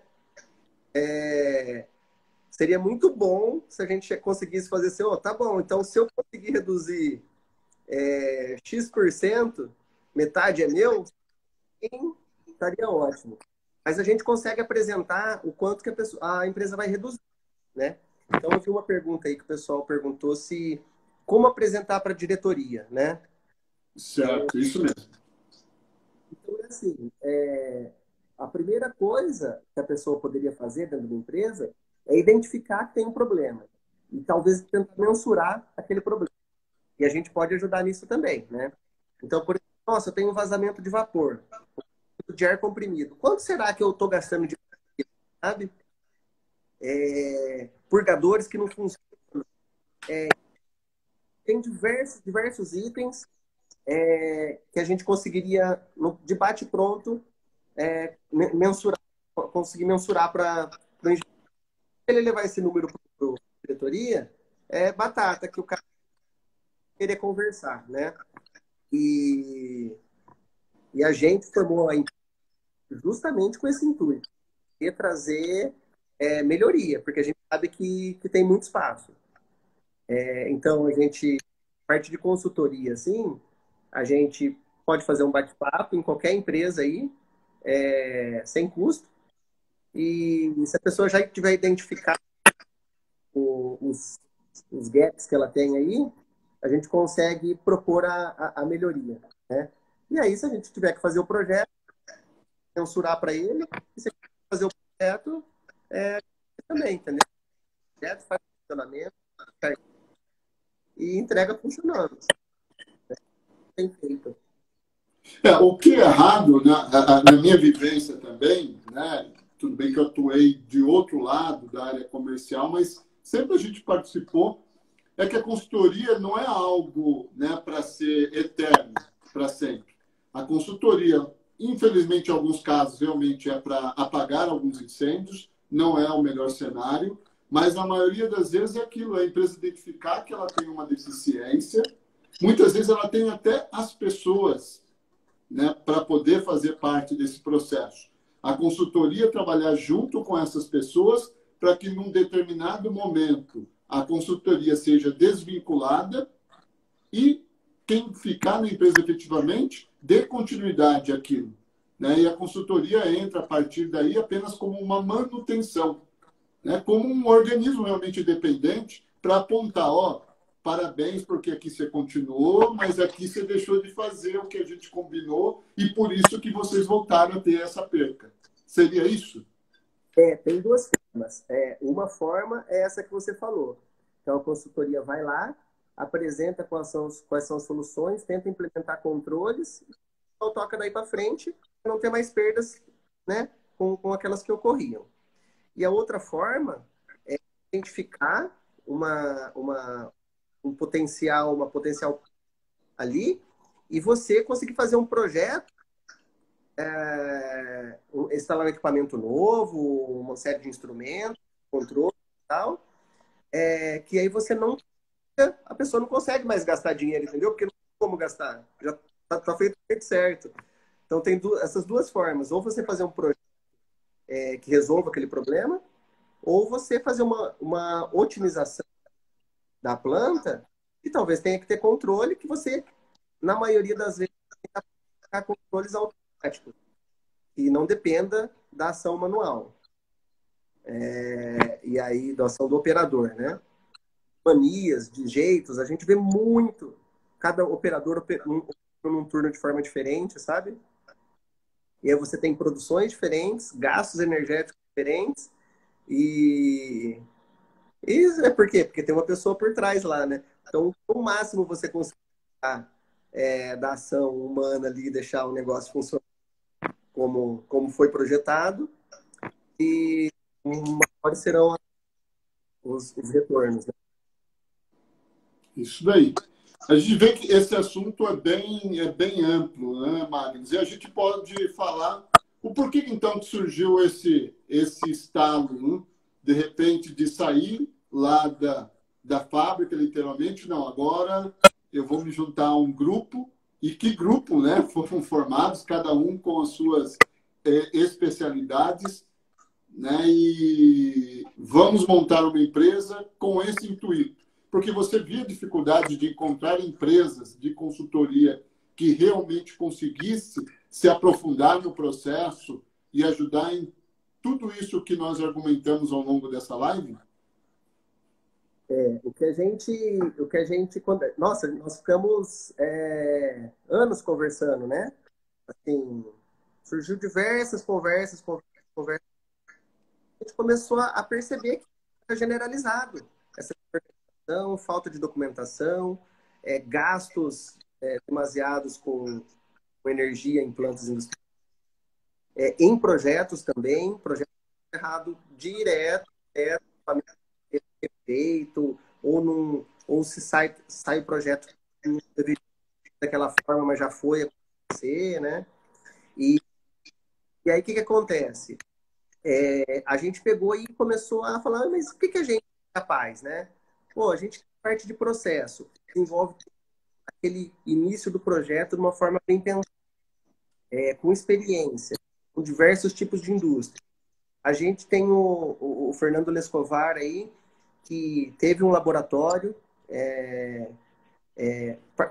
Seria muito bom se a gente conseguisse fazer assim, tá bom, então se eu conseguir reduzir X%, metade é meu, estaria ótimo. Mas a gente consegue apresentar o quanto que a empresa vai reduzir, né? Então, eu vi uma pergunta aí que o pessoal perguntou se como apresentar para a diretoria, né? Certo, isso mesmo. Então, assim, a primeira coisa que a pessoa poderia fazer dentro da empresa é identificar que tem um problema e talvez tentar mensurar aquele problema. E a gente pode ajudar nisso também, né? Então, por exemplo, nossa, eu tenho um vazamento de vapor, de ar comprimido. Quanto será que eu estou gastando de sabe? Purgadores que não funcionam. Tem diversos itens que a gente conseguiria, de bate-pronto, mensurar, conseguir mensurar para o engenheiro. Se ele levar esse número para a diretoria, é batata, que o cara querer conversar, né? E a gente formou a empresa justamente com esse intuito, de trazer melhoria, porque a gente sabe que tem muito espaço. Então, a gente, parte de consultoria, assim, a gente pode fazer um bate-papo em qualquer empresa aí, sem custo, e se a pessoa já tiver identificado os gaps que ela tem aí, a gente consegue propor a melhoria, né? E aí, se a gente tiver que fazer o projeto, mensurar para ele, e se a gente fazer o projeto, também, entendeu? O projeto faz funcionamento e entrega funcionando. Bem feito. O que é errado, na minha vivência também, né? Tudo bem que eu atuei de outro lado da área comercial, mas sempre a gente participou, é que a consultoria não é algo, né, para ser eterno, para sempre. A consultoria, infelizmente, em alguns casos, realmente é para apagar alguns incêndios, não é o melhor cenário, mas na maioria das vezes é aquilo, a empresa identificar que ela tem uma deficiência, muitas vezes ela tem até as pessoas, né, para poder fazer parte desse processo. A consultoria trabalhar junto com essas pessoas para que, num determinado momento, a consultoria seja desvinculada e quem ficar na empresa efetivamente dê continuidade àquilo, né? E a consultoria entra a partir daí apenas como uma manutenção, né? Como um organismo realmente independente para apontar, parabéns porque aqui você continuou, mas aqui você deixou de fazer o que a gente combinou e por isso que vocês voltaram a ter essa perca. Seria isso? Tem duas Mas, uma forma é essa que você falou. Então, a consultoria vai lá, apresenta quais são as soluções, tenta implementar controles, então toca daí para frente, não ter mais perdas, né, com aquelas que ocorriam. E a outra forma é identificar uma potencial ali e você conseguir fazer um projeto, instalar um equipamento novo, uma série de instrumentos, controle e tal, que aí você não, a pessoa não consegue mais gastar dinheiro, entendeu? Porque não tem como gastar, já tá feito do jeito certo. Então tem essas duas formas, ou você fazer um projeto que resolva aquele problema, ou você fazer uma otimização da planta, e talvez tenha que ter controle, que você, na maioria das vezes, tem que aplicar controles automáticos, e não dependa da ação manual. E aí, da ação do operador, né? Manias, de jeitos, a gente vê muito. Cada operador num turno de forma diferente, sabe? E aí você tem produções diferentes, gastos energéticos diferentes, e isso é por quê? Porque tem uma pessoa por trás lá, né? Então, o máximo você conseguir da ação humana ali, deixar o negócio funcionar como foi projetado, e maiores serão os retornos, né? Isso daí. A gente vê que esse assunto é bem amplo, né, Magnus? E a gente pode falar o porquê então que surgiu esse estalo, né? De repente, de sair lá da fábrica, literalmente, não, agora eu vou me juntar a um grupo, e que grupo, né? Foram formados, cada um com as suas especialidades, né? E vamos montar uma empresa com esse intuito. Porque você via a dificuldade de encontrar empresas de consultoria que realmente conseguisse se aprofundar no processo e ajudar em tudo isso que nós argumentamos ao longo dessa live? Nossa, nós ficamos anos conversando, né? Assim, surgiu diversas conversas. A gente começou a perceber que era generalizado essa documentação, falta de documentação, gastos demasiados com energia em plantas industriais, em projetos também, projetos errado direto, feito, ou se sai o projeto que não deveria ser daquela forma, mas já foi acontecer, né? E aí o que acontece? A gente pegou e começou a falar, mas o que a gente é capaz, né? Pô, a gente parte de processo, desenvolve aquele início do projeto de uma forma bem pensada, com experiência, com diversos tipos de indústria. A gente tem o Fernando Lescovar aí, que teve um laboratório,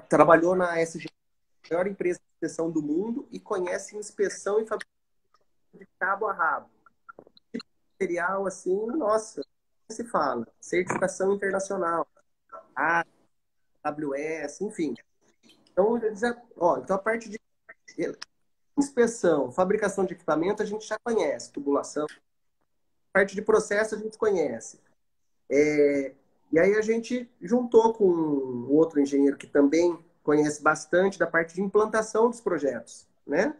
trabalhou na SG, a maior empresa de inspeção do mundo, e conhece inspeção e fabricação de cabo a rabo. Material, assim, nossa, se fala, certificação internacional, AWS, enfim. Então, então a parte de inspeção, fabricação de equipamento, a gente já conhece, tubulação. A parte de processo, a gente conhece. E aí a gente juntou com um outro engenheiro que também conhece bastante da parte de implantação dos projetos, né?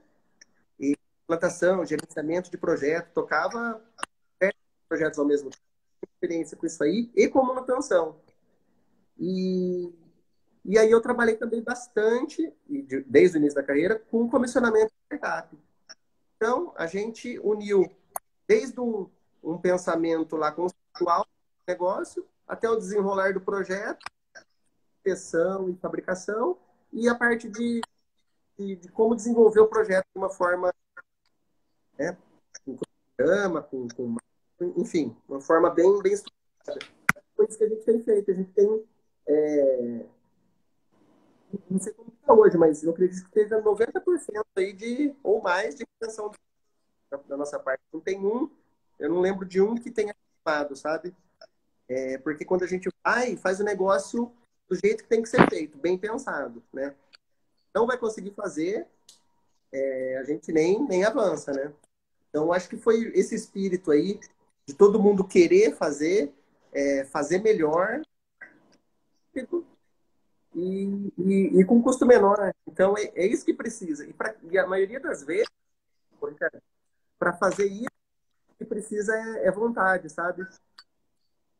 E implantação, gerenciamento de projeto, tocava projetos ao mesmo tempo, experiência com isso aí, e com manutenção. E aí eu trabalhei também bastante, desde o início da carreira, com comissionamento de startup. Então, a gente uniu desde um pensamento lá conceitual do negócio, até o desenrolar do projeto, inspeção e fabricação, e a parte de como desenvolver o projeto de uma forma, né, com programa, enfim, uma forma bem estruturada. Foi isso que a gente tem feito. A gente tem, não sei como está hoje, mas eu acredito que esteja 90% aí ou mais de retenção da nossa parte. Não tem eu não lembro de um que tenha queimado, sabe? Porque quando a gente faz o negócio do jeito que tem que ser feito, bem pensado, né? Não vai conseguir fazer, a gente nem avança, né? Então, acho que foi esse espírito aí de todo mundo querer fazer, fazer melhor e com custo menor. Então, é isso que precisa. E a maioria das vezes, para fazer isso, o que precisa é vontade, sabe?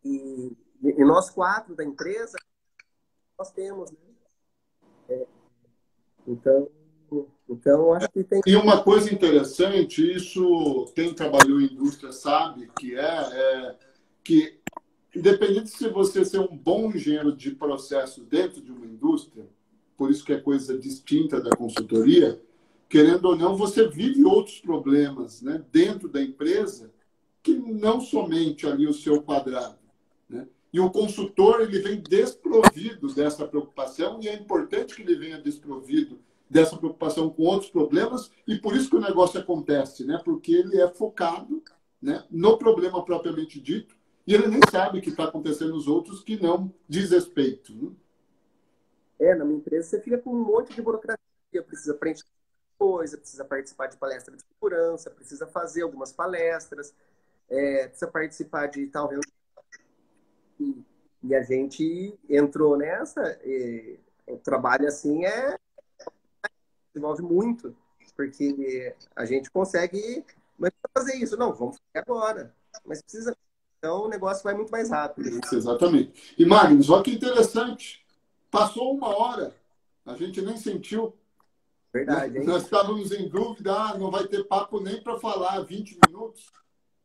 E nós quatro da empresa, nós temos, né? Então, então, acho que tem... E uma coisa interessante, isso quem trabalhou em indústria sabe, que independente se você ser um bom engenheiro de processos dentro de uma indústria, por isso que é coisa distinta da consultoria, querendo ou não, você vive outros problemas, né, dentro da empresa que não somente ali o seu quadrado, né? E o consultor, ele vem desprovido dessa preocupação, e é importante que ele venha desprovido dessa preocupação com outros problemas, e por isso que o negócio acontece, né? Porque ele é focado, né, no problema propriamente dito, e ele nem sabe que está acontecendo nos outros que não diz respeito. Né? Na minha empresa você fica com um monte de burocracia, precisa preencher coisa, precisa participar de palestra de segurança, precisa fazer algumas palestras, precisa participar de tal reunião. E a gente entrou nessa, o trabalho assim desenvolve muito, porque a gente consegue, mas fazer isso, não, vamos fazer agora, mas precisa, então o negócio vai muito mais rápido. Isso, exatamente. E Magnus, olha que interessante, passou 1 hora, a gente nem sentiu. Verdade, hein? Nós estávamos em dúvida, não vai ter papo nem para falar 20 minutos.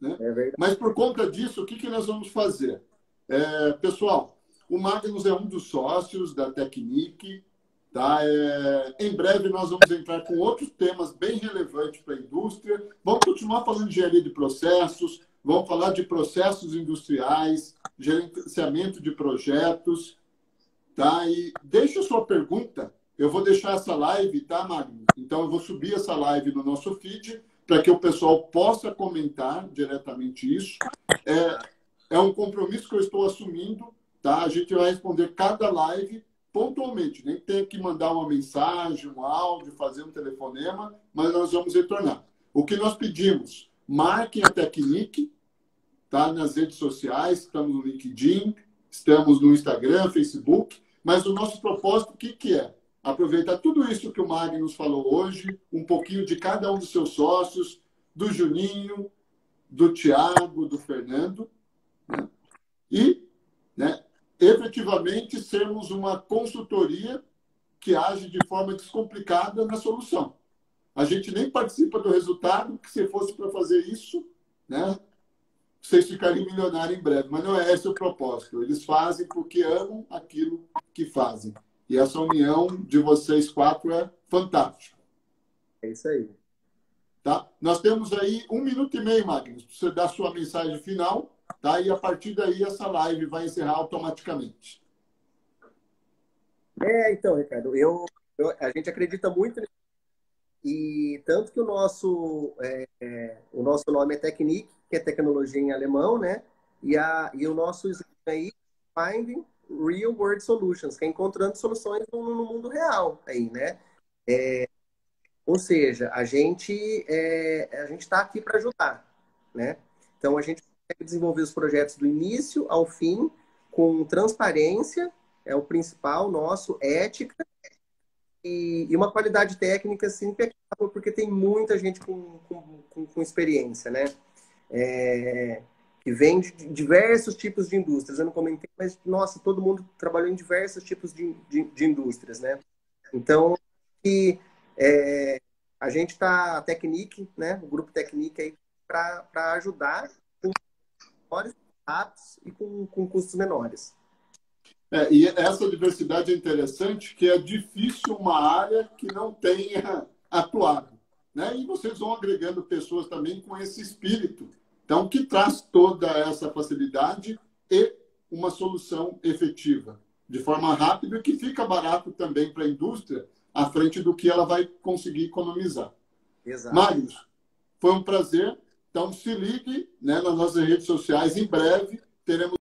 Né? É verdade. Mas por conta disso, o que nós vamos fazer? Pessoal, o Magnus é um dos sócios da Tecnic. Tá? Em breve nós vamos entrar com outros temas bem relevantes para a indústria. Vamos continuar falando de engenharia de processos, vamos falar de processos industriais, gerenciamento de projetos. Tá? E deixa a sua pergunta. Eu vou deixar essa live, tá, Magnus? Então, eu vou subir essa live no nosso feed para que o pessoal possa comentar diretamente isso. É um compromisso que eu estou assumindo, tá? A gente vai responder cada live pontualmente. Nem tem que mandar uma mensagem, um áudio, fazer um telefonema, mas nós vamos retornar. O que nós pedimos? Marquem a Tecnic, tá? Nas redes sociais, estamos no LinkedIn, estamos no Instagram, Facebook, mas o nosso propósito, o que é? Aproveitar tudo isso que o Magnus falou hoje, um pouquinho de cada um dos seus sócios, do Juninho, do Tiago, do Fernando, né? E, né, efetivamente, sermos uma consultoria que age de forma descomplicada na solução. A gente nem participa do resultado, que se fosse para fazer isso, né, vocês ficariam milionários em breve. Mas não é esse o propósito. Eles fazem porque amam aquilo que fazem. E essa união de vocês 4 é fantástica. É isso aí. Tá? Nós temos aí 1 minuto e meio, Magnus, para você dar sua mensagem final, tá? E a partir daí essa live vai encerrar automaticamente. Então, Ricardo, a gente acredita muito nisso. E tanto que o nosso nome é Tecnic, que é tecnologia em alemão, né? E o nosso slogan aí, Finding Real World Solutions, que é encontrando soluções no mundo real aí, né? Ou seja, a gente está aqui para ajudar, né? Então, a gente consegue desenvolver os projetos do início ao fim, com transparência, é o principal nosso, ética, e uma qualidade técnica assim, impecável, porque tem muita gente com experiência, né? Que vem de diversos tipos de indústrias. Eu não comentei, mas, nossa, todo mundo trabalhou em diversos tipos de indústrias, né? Então, a gente está, a Tecnic, né? O grupo Tecnic aí, para ajudar com menores rápidos e com custos menores. E essa diversidade é interessante, que é difícil uma área que não tenha atuado. Né? E vocês vão agregando pessoas também com esse espírito. Então, que traz toda essa facilidade e uma solução efetiva, de forma rápida, e que fica barato também para a indústria, à frente do que ela vai conseguir economizar. Exato. Magnus, foi um prazer. Então, se ligue, né, nas nossas redes sociais. Em breve, teremos